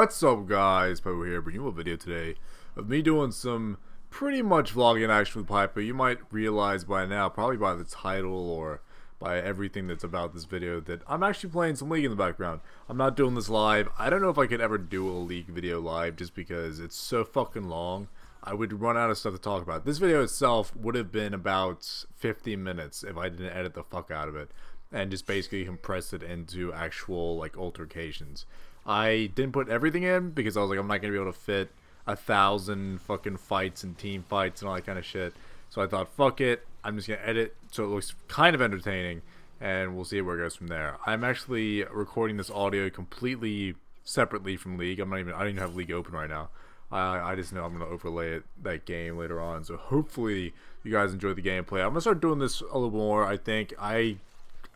What's up, guys? Pypo here, bringing you a video today of me doing some pretty much vlogging action with Pypo. You might realize by now, probably by the title or by everything that's about this video, that I'm actually playing some League in the background. I'm not doing this live. I don't know if I could ever do a League video live just because it's so fucking long. I would run out of stuff to talk about. This video itself would have been about 50 minutes if I didn't edit the fuck out of it and just basically compress it into actual like altercations. I didn't put everything in because I was like, I'm not gonna be able to fit 1,000 fucking fights and team fights and all that kind of shit. So I thought, fuck it, I'm just gonna edit so it looks kind of entertaining, and we'll see where it goes from there. I'm actually recording this audio completely separately from League. I don't even have League open right now. I just know I'm gonna overlay that game later on. So hopefully you guys enjoy the gameplay. I'm gonna start doing this a little more. I think I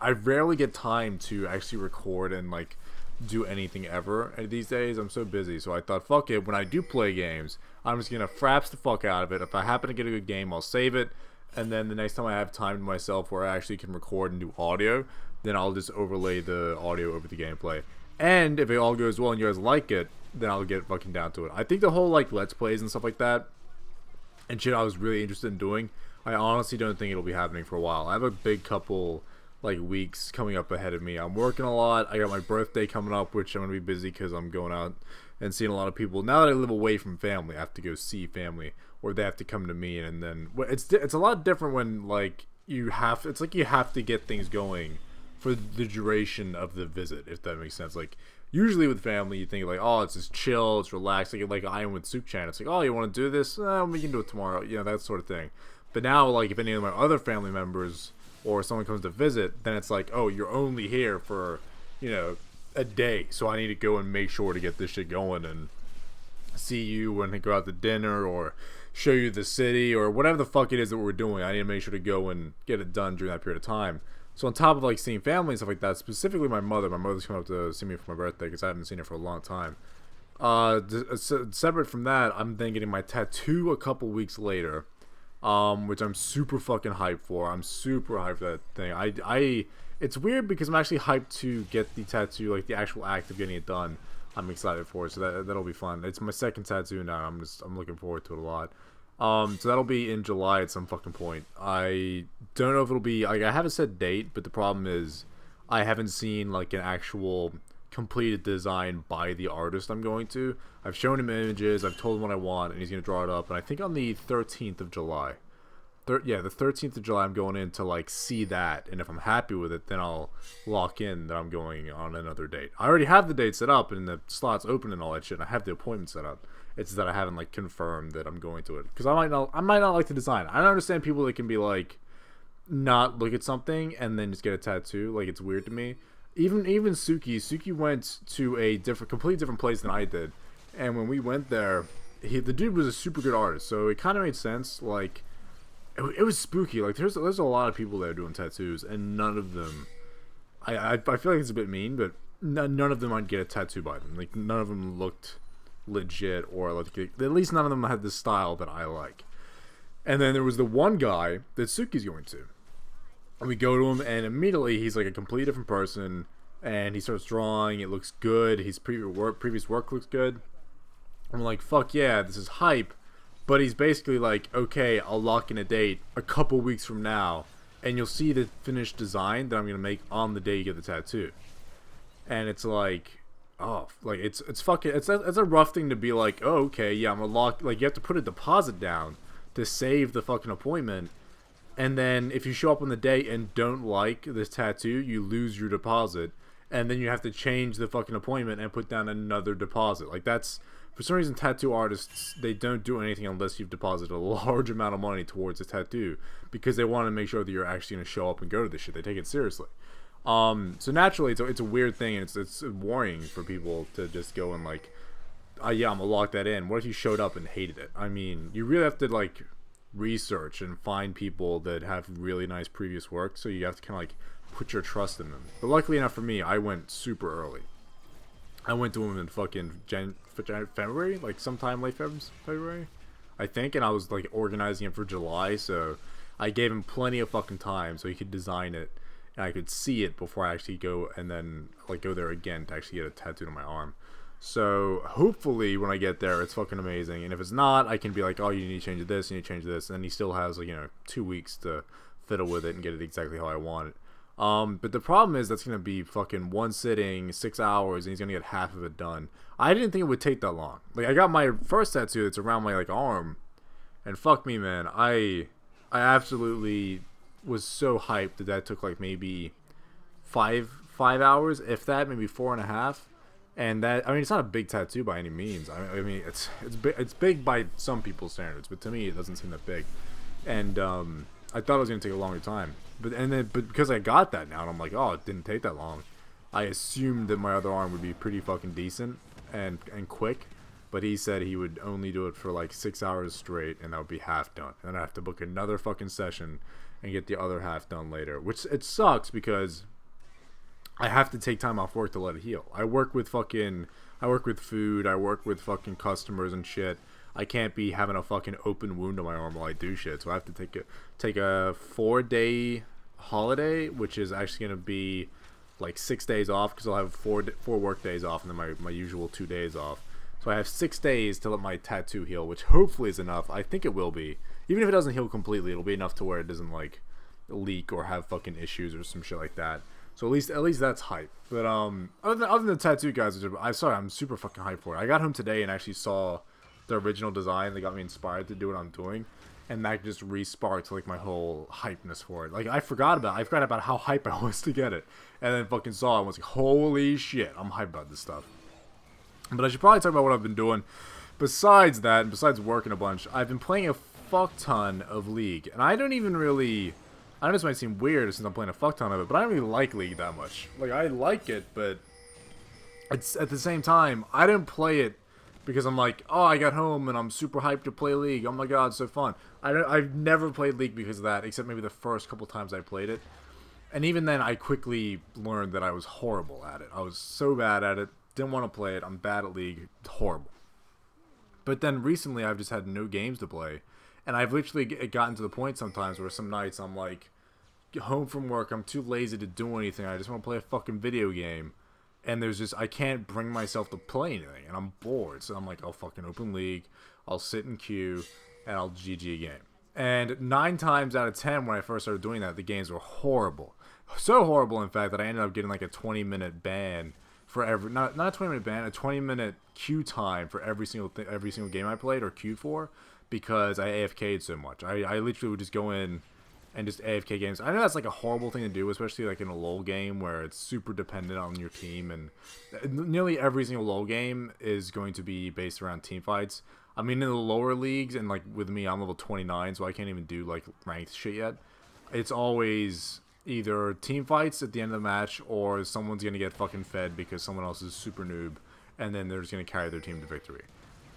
rarely get time to actually record and like do anything ever these days. I'm so busy, so I thought, fuck it, when I do play games, I'm just gonna fraps the fuck out of it. If I happen to get a good game, I'll save it, and then the next time I have time to myself where I actually can record and do audio, then I'll just overlay the audio over the gameplay. And if it all goes well and you guys like it, then I'll get fucking down to it. I think the whole like let's plays and stuff like that and shit I was really interested in doing, I honestly don't think it'll be happening for a while. I have a big couple like weeks coming up ahead of me. I'm working a lot. I got my birthday coming up, which I'm gonna be busy because I'm going out and seeing a lot of people. Now that I live away from family, I have to go see family, or they have to come to me. And then it's a lot different when like you have. It's like you have to get things going for the duration of the visit, if that makes sense. Like usually with family, you think like, oh, it's just chill, it's relaxed. Like I am with Soup-chan. It's like, oh, you want to do this? We can do it tomorrow. You know, that sort of thing. But now, like if any of my other family members or someone comes to visit, then it's like, oh, you're only here for, you know, a day, so I need to go and make sure to get this shit going and see you when we go out to dinner or show you the city or whatever the fuck it is that we're doing. I need to make sure to go and get it done during that period of time. So on top of like seeing family and stuff like that, specifically my mother's coming up to see me for my birthday because I haven't seen her for a long time. Separate from that, I'm then getting my tattoo a couple weeks later, which I'm super fucking hyped for. I'm super hyped for that thing. It's weird because I'm actually hyped to get the tattoo, like the actual act of getting it done. I'm excited for it, so that'll be fun. It's my second tattoo now. I'm looking forward to it a lot. So that'll be in July at some fucking point. I don't know if it'll be like, I haven't set date, but the problem is I haven't seen like an actual completed design by the artist I'm going to. I've shown him images, I've told him what I want, and he's gonna draw it up. And I think on the 13th of July, the 13th of July, I'm going in to like see that, and if I'm happy with it, then I'll lock in that I'm going on another date. I already have the date set up and the slots open and all that shit. And I have the appointment set up. It's that I haven't like confirmed that I'm going to it because I might not like the design. I don't understand people that can be like not look at something and then just get a tattoo. Like it's weird to me. Even Suki went to a completely different place than I did, and when we went there, the dude was a super good artist, so it kind of made sense. Like it was spooky. Like there's a lot of people that are doing tattoos, and none of them. I feel like it's a bit mean, but none of them I'd get a tattoo by them. Like none of them looked legit, or like at least none of them had the style that I like. And then there was the one guy that Suki's going to. And we go to him, and immediately he's like a completely different person, and he starts drawing. It looks good. His previous work looks good. I'm like, fuck yeah, this is hype. But he's basically like, okay, I'll lock in a date a couple weeks from now, and you'll see the finished design that I'm gonna make on the day you get the tattoo. And it's like, oh, like it's a rough thing to be like, oh, okay, yeah, I'm gonna lock. Like you have to put a deposit down to save the fucking appointment. And then if you show up on the day and don't like this tattoo, you lose your deposit. And then you have to change the fucking appointment and put down another deposit. Like that's, for some reason, tattoo artists, they don't do anything unless you've deposited a large amount of money towards a tattoo. Because they want to make sure that you're actually going to show up and go to this shit. They take it seriously. So naturally, it's a weird thing. And it's worrying for people to just go and like, yeah, I'm going to lock that in. What if you showed up and hated it? I mean, you really have to like research and find people that have really nice previous work, so you have to kind of like put your trust in them. But luckily enough for me, I went super early. I went to him in fucking February, like sometime late February, I think, and I was like organizing it for July, so I gave him plenty of fucking time so he could design it and I could see it before I actually go and then like go there again to actually get a tattoo on my arm. So hopefully when I get there, it's fucking amazing. And if it's not, I can be like, oh, you need to change this, you need to change this. And then he still has, like, 2 weeks to fiddle with it and get it exactly how I want it. But the problem is that's going to be fucking one sitting, 6 hours, and he's going to get half of it done. I didn't think it would take that long. Like, I got my first tattoo that's around my, like, arm. And fuck me, man. I absolutely was so hyped that took, like, maybe five hours, if that, maybe 4.5. And that, I mean, it's not a big tattoo by any means. I mean, it's big by some people's standards, but to me, it doesn't seem that big. And I thought it was gonna take a longer time, but because I got that now, and I'm like, oh, it didn't take that long. I assumed that my other arm would be pretty fucking decent and quick, but he said he would only do it for like 6 hours straight, and that would be half done. And then I have to book another fucking session and get the other half done later, which it sucks because I have to take time off work to let it heal. I work with food, I work with fucking customers and shit. I can't be having a fucking open wound on my arm while I do shit. So I have to take a 4-day holiday, which is actually gonna be like 6 days off because I'll have four work days off and then my usual 2 days off. So I have 6 days to let my tattoo heal, which hopefully is enough. I think it will be. Even if it doesn't heal completely, it'll be enough to where it doesn't like leak or have fucking issues or some shit like that. So at least that's hype. But other than the tattoo guys, I'm super fucking hyped for it. I got home today and actually saw the original design that got me inspired to do what I'm doing, and that just re-sparked like my whole hypeness for it. Like I forgot about how hype I was to get it, and then fucking saw it and was like, holy shit, I'm hyped about this stuff. But I should probably talk about what I've been doing. Besides that, and besides working a bunch, I've been playing a fuck ton of League, and I know this might seem weird since I'm playing a fuck ton of it, but I don't really like League that much. Like, I like it, but it's at the same time, I didn't play it because I'm like, oh, I got home and I'm super hyped to play League. Oh my god, it's so fun. I've never played League because of that, except maybe the first couple times I played it. And even then, I quickly learned that I was horrible at it. I was so bad at it, didn't want to play it. I'm bad at League, horrible. But then recently, I've just had no games to play. And I've literally gotten to the point sometimes where some nights I'm like, home from work, I'm too lazy to do anything. I just want to play a fucking video game. And I can't bring myself to play anything. And I'm bored. So I'm like, I'll fucking open League. I'll sit in queue. And I'll GG a game. And 9 times out of 10 when I first started doing that, the games were horrible. So horrible, in fact, that I ended up getting like a 20-minute ban for every... Not a 20-minute ban, a 20-minute queue time for every single game I played or queued for. Because I AFK'd so much. I literally would just go in and just AFK games. I know that's like a horrible thing to do, especially like in a LoL game where it's super dependent on your team, and nearly every single LoL game is going to be based around team fights. I mean, in the lower leagues, and like with me, I'm level 29, so I can't even do like ranked shit yet. It's always either team fights at the end of the match, or someone's gonna get fucking fed because someone else is super noob, and then they're just gonna carry their team to victory.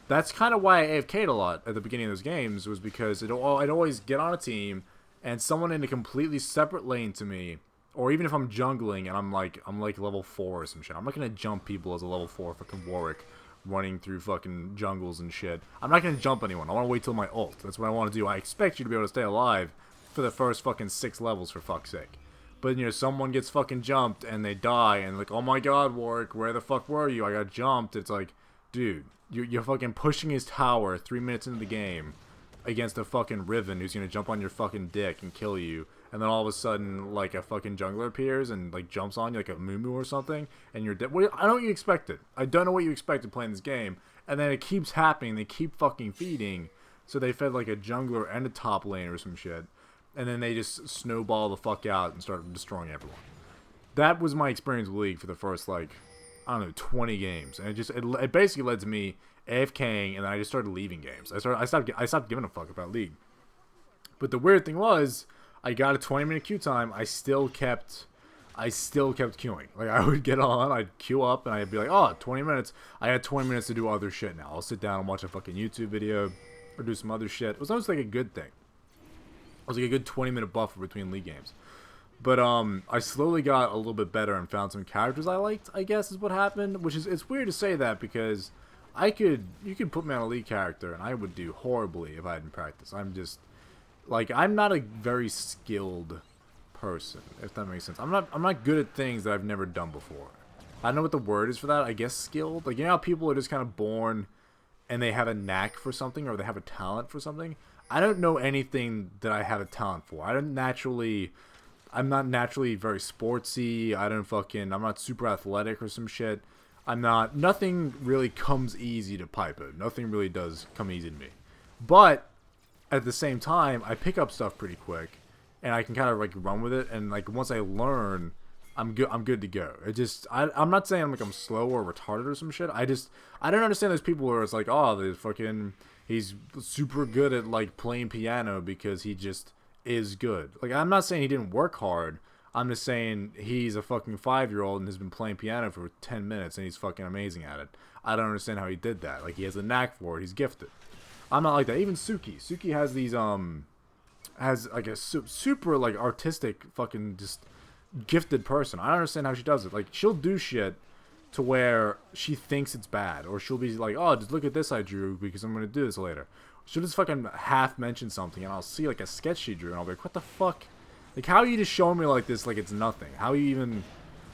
That's kind of why I AFK'd a lot at the beginning of those games, was because I'd always get on a team and someone in a completely separate lane to me, or even if I'm jungling and I'm like level 4 or some shit, I'm not gonna jump people as a level 4 fucking Warwick running through fucking jungles and shit. I'm not gonna jump anyone. I want to wait till my ult. That's what I want to do. I expect you to be able to stay alive for the first fucking 6 levels, for fuck's sake. But, someone gets fucking jumped and they die and like, oh my god, Warwick, where the fuck were you? I got jumped. It's like, dude, you're fucking pushing his tower 3 minutes into the game against a fucking Riven who's gonna jump on your fucking dick and kill you, and then all of a sudden like a fucking jungler appears and like jumps on you like a Moo or something, and you're dead. I don't know what you expected. I don't know what you expected playing this game, and then it keeps happening. They keep fucking feeding, so they fed like a jungler and a top lane or some shit, and then they just snowball the fuck out and start destroying everyone. That was my experience with League for the first like, I don't know, 20 games, and it basically led to me AFKing, and then I just started leaving games. I stopped giving a fuck about League. But the weird thing was, I got a 20-minute queue time. I still kept queuing. Like, I would get on, I'd queue up, and I'd be like, oh, 20 minutes. I had 20 minutes to do other shit now. I'll sit down and watch a fucking YouTube video or do some other shit. It was almost like a good thing. It was like a good 20-minute buffer between League games. But I slowly got a little bit better and found some characters I liked, I guess is what happened. Which is, it's weird to say that because you could put me on a League character and I would do horribly if I hadn't practiced. I'm just, like, I'm not a very skilled person, if that makes sense. I'm not good at things that I've never done before. I don't know what the word is for that. I guess skilled. Like, you know how people are just kind of born and they have a knack for something or they have a talent for something? I don't know anything that I have a talent for. I'm not naturally very sportsy. I'm not super athletic or some shit. Nothing really comes easy to Pypo. Nothing really does come easy to me. But at the same time, I pick up stuff pretty quick, and I can kind of like run with it. And like once I learn, I'm good to go. I'm not saying I'm slow or retarded or some shit. I don't understand those people where it's like, oh, he's super good at like playing piano because he just is good. Like, I'm not saying he didn't work hard. I'm just saying he's a fucking 5-year-old and has been playing piano for 10 minutes and he's fucking amazing at it. I don't understand how he did that. Like, he has a knack for it. He's gifted. I'm not like that. Even Suki has these has like a super like artistic fucking just gifted person. I don't understand how she does it. Like, she'll do shit to where she thinks it's bad, or she'll be like, oh, just look at this I drew because I'm gonna do this later. She'll just fucking half mention something and I'll see like a sketch she drew and I'll be like, what the fuck? Like, how are you just showing me like this like it's nothing?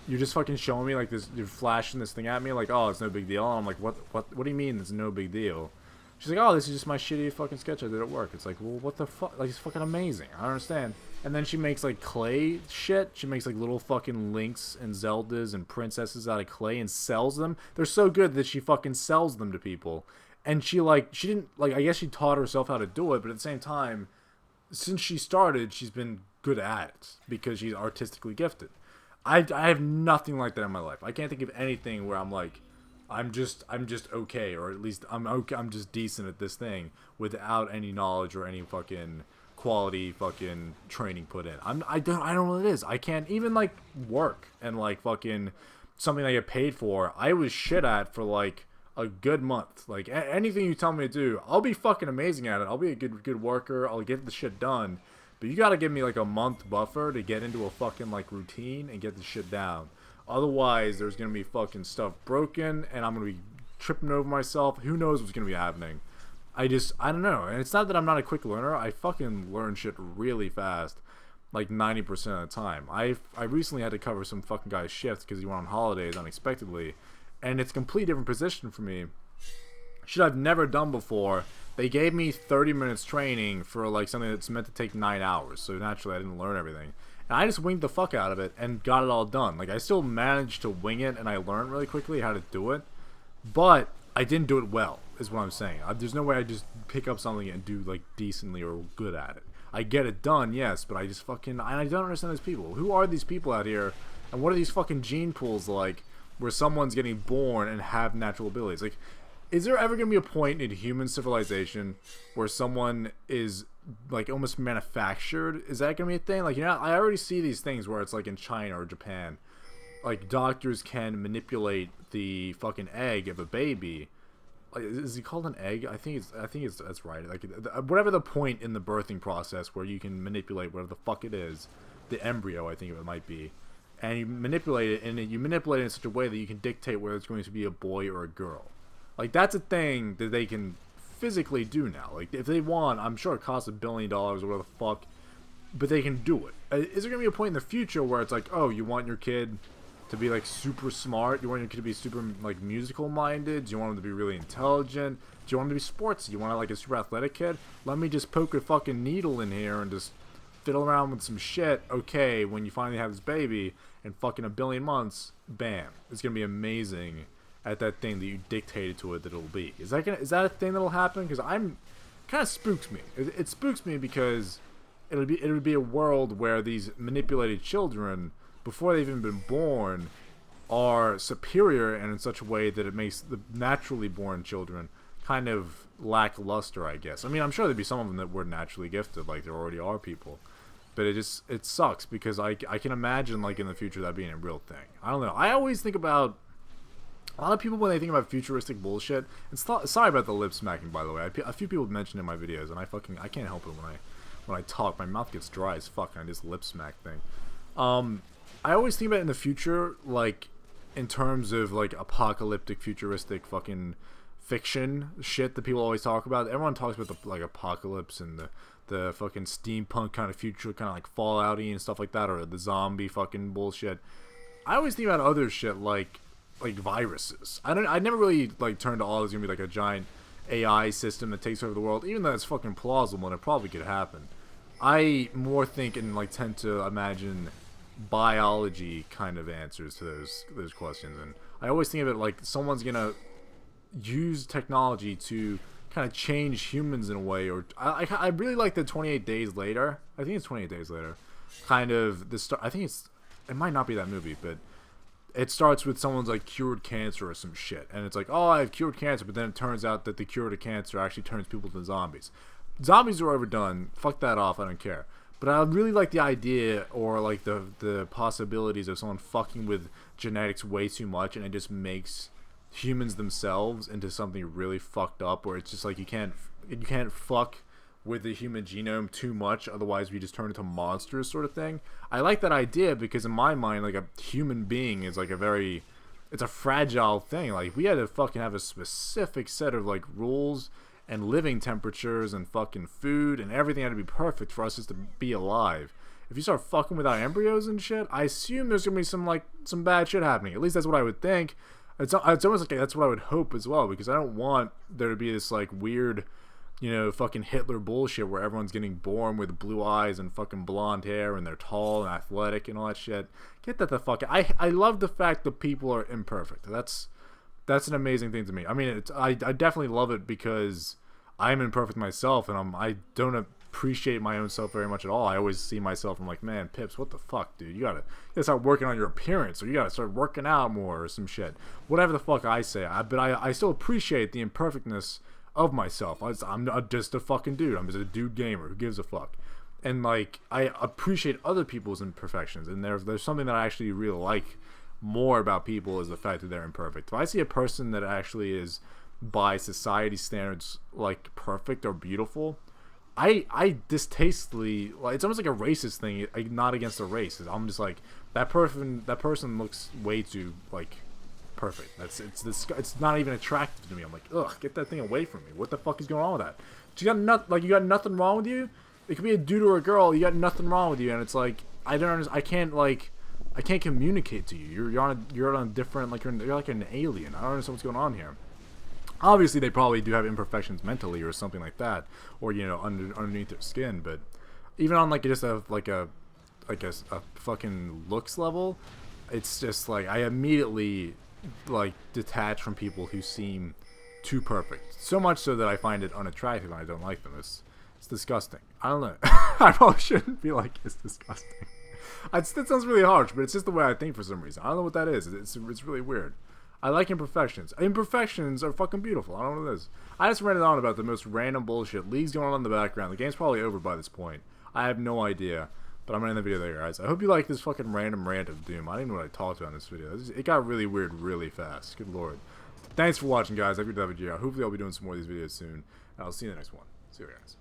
You're just fucking showing me like this, you're flashing this thing at me like, oh, it's no big deal. And I'm like, what do you mean it's no big deal? She's like, oh, this is just my shitty fucking sketch I did at work. It's like, well, what the fuck? Like, it's fucking amazing. I don't understand. And then she makes like clay shit. She makes like little fucking Links and Zeldas and princesses out of clay and sells them. They're so good that she fucking sells them to people. And she didn't, like, I guess she taught herself how to do it, but at the same time, since she started, she's been good at it because she's artistically gifted. I have nothing like that in my life. I can't think of anything where I'm like, I'm just okay, or at least I'm okay, I'm just decent at this thing without any knowledge or any fucking quality fucking training put in. I don't know what it is. I can't even like work and like fucking something I get paid for. I was shit at for like a good month. Like anything you tell me to do, I'll be fucking amazing at it. I'll be a good worker. I'll get the shit done. But you gotta give me like a month buffer to get into a fucking like routine and get the shit down. Otherwise, there's gonna be fucking stuff broken, and I'm gonna be tripping over myself. Who knows what's gonna be happening? I don't know. And it's not that I'm not a quick learner. I fucking learn shit really fast, like 90% of the time. I recently had to cover some fucking guy's shift because he went on holidays unexpectedly, and it's a complete different position for me. Shit I've never done before. They gave me 30 minutes training for like something that's meant to take 9 hours, so naturally I didn't learn everything. And I just winged the fuck out of it and got it all done. Like, I still managed to wing it, and I learned really quickly how to do it. But I didn't do it well, is what I'm saying. There's no way I just pick up something and do, like, decently or good at it. I get it done, yes, but I just fucking... I don't understand these people. Who are these people out here? And what are these fucking gene pools like where someone's getting born and have natural abilities? Like, is there ever going to be a point in human civilization where someone is... like almost manufactured? Is that gonna be a thing? Like, you know, I already see these things where it's like in China or Japan, like doctors can manipulate the fucking egg of a baby. Like, is he called an egg? I think it's that's right. Like, whatever the point in the birthing process where you can manipulate whatever the fuck it is, the embryo I think it might be, and you manipulate it, and you manipulate it in such a way that you can dictate whether it's going to be a boy or a girl. Like, that's a thing that they can physically do now. Like, if they want, I'm sure it costs $1 billion or whatever the fuck, but they can do it. Is there gonna be a point in the future where it's like, oh, you want your kid to be like super smart? You want your kid to be super like musical minded? Do you want him to be really intelligent? Do you want him to be sportsy? You want like a super athletic kid? Let me just poke a fucking needle in here and just fiddle around with some shit. Okay, when you finally have this baby in fucking 1 billion months, bam, it's gonna be amazing at that thing that you dictated to it that it'll be. Is that a thing that'll happen? Because kind of spooks me. It spooks me because it would be a world where these manipulated children, before they've even been born, are superior and in such a way that it makes the naturally born children kind of lackluster, I guess. I mean, I'm sure there'd be some of them that were naturally gifted, like there already are people. But it sucks because I can imagine like in the future that being a real thing. I don't know. I always think about... a lot of people, when they think about futuristic bullshit, sorry about the lip smacking, by the way. A few people mentioned in my videos, and I can't help it when I talk. My mouth gets dry as fuck, and I just lip smack thing. I always think about it in the future, like in terms of like apocalyptic, futuristic, fucking fiction shit that people always talk about. Everyone talks about the like apocalypse and the fucking steampunk kind of future, kind of like Fallout-y and stuff like that, or the zombie fucking bullshit. I always think about other shit like like viruses. I never really like turned to all it's gonna be like a giant AI system that takes over the world, even though it's fucking plausible and it probably could happen. I more think and like tend to imagine biology kind of answers to those questions, and I always think of it like someone's gonna use technology to kind of change humans in a way. Or I really like the 28 Days Later. I think it's 28 Days Later. Kind of the start. I think it might not be that movie, but it starts with someone's like cured cancer or some shit, and it's like, oh, I've cured cancer, but then it turns out that the cure to cancer actually turns people into zombies. Zombies are overdone. Fuck that off. I don't care. But I really like the idea or like the possibilities of someone fucking with genetics way too much, and it just makes humans themselves into something really fucked up, where it's just like you can't fuck with the human genome too much, otherwise we just turn into monsters, sort of thing. I like that idea because in my mind, like, a human being is like it's a fragile thing. Like, we had to fucking have a specific set of like rules and living temperatures and fucking food, and everything had to be perfect for us just to be alive. If you start fucking with our embryos and shit, I assume there's gonna be some bad shit happening. At least that's what I would think. It's almost like that's what I would hope as well, because I don't want there to be this like weird, fucking Hitler bullshit where everyone's getting born with blue eyes and fucking blonde hair and they're tall and athletic and all that shit. Get that the fuck out. I love the fact that people are imperfect. That's an amazing thing to me. I mean, I definitely love it because I'm imperfect myself, and I don't appreciate my own self very much at all. I always see myself, I'm like, man, Pips, what the fuck, dude? You gotta start working on your appearance, or you gotta start working out more, or some shit. Whatever the fuck I say. But I still appreciate the imperfectness of myself. I'm just a fucking dude. I'm just a dude gamer who gives a fuck. And like, I appreciate other people's imperfections, and there's something that I actually really like more about people is the fact that they're imperfect. If I see a person that actually is, by society standards, like perfect or beautiful, I distastefully, like, it's almost like a racist thing, like, not against a race. I'm just like, that person looks way too like perfect. It's not even attractive to me. I'm like, ugh, get that thing away from me. What the fuck is going on with that? You got nothing wrong with you. It could be a dude or a girl. You got nothing wrong with you, and it's like, I can't communicate to you. You're on a different, like, you're like an alien. I don't understand what's going on here. Obviously, they probably do have imperfections mentally or something like that, or underneath their skin. But even on like just a fucking looks level, it's just like I immediately like detach from people who seem too perfect. So much so that I find it unattractive and I don't like them. It's disgusting. I don't know. I probably shouldn't be like, it's disgusting. That sounds really harsh, but it's just the way I think for some reason. I don't know what that is. It's really weird. I like imperfections. Imperfections are fucking beautiful. I don't know what it is. I just ranted on about the most random bullshit. League's going on in the background. The game's probably over by this point. I have no idea. But I'm going to end the video there, guys. I hope you like this fucking random rant of doom. I don't even know what I talked about in this video. It got really weird really fast. Good lord. Thanks for watching, guys. I hope you have a year. Hopefully I'll be doing some more of these videos soon. And I'll see you in the next one. See you guys.